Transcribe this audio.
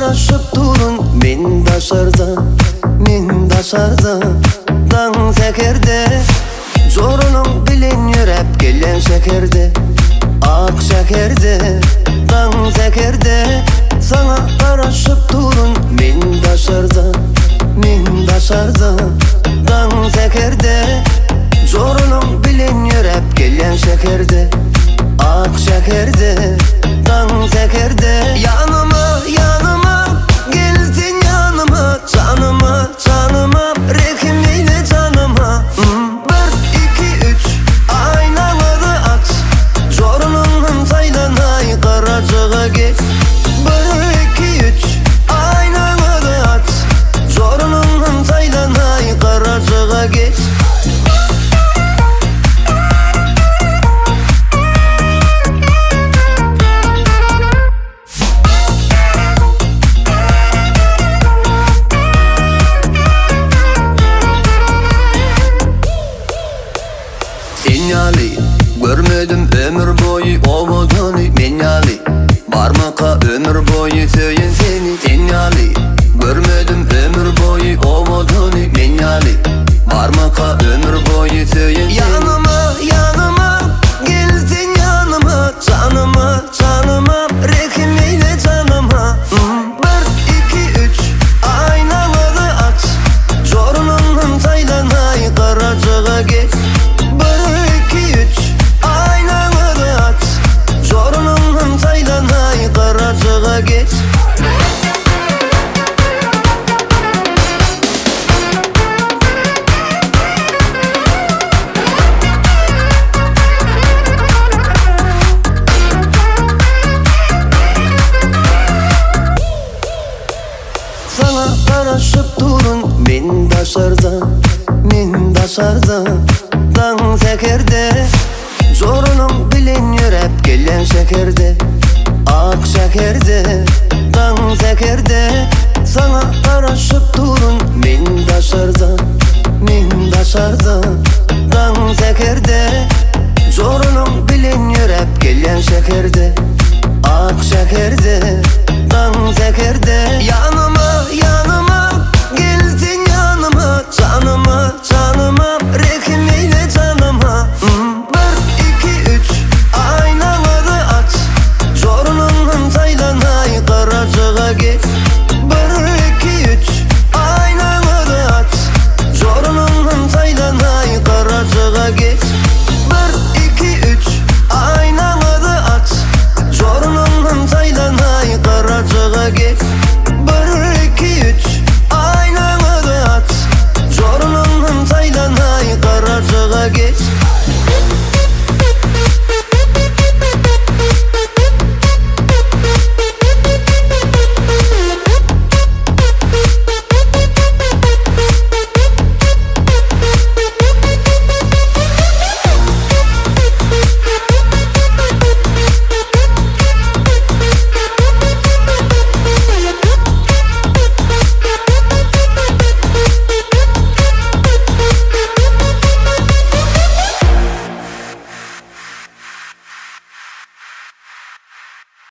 karışıp durun min daşarda dan sekerde zorunun bilin yürep gelen şekerde ak şekerde dan sekerde sana karışıp durun min daşarda dan sekerde zorunun bilin yürep gelen şekerde ak şekerde dan sekerde yanıma geldin yanıma canıma rekimliyle canıma bir iki üç aynaları aç zorunun saylanay karacığa geç bir iki üç aynaları aç zorunun saylanay karacığa geç. Sinyali görmedim ömür boyu ovudunu minyali Barmaka ömür boyu söyün seni sinyali görmedim ömür boyu ovudunu minyali Barmaka ömür boyu söyün seni yanıma geldin yanıma canıma rekimliyle canıma bir iki üç aynaları aç zorunun saylanay karacığa geç karacığa geç. Sana karışıp durun min daşarda dan sekerde zorunun bilin yürep gelen şekerde ak şekerde dan sekerde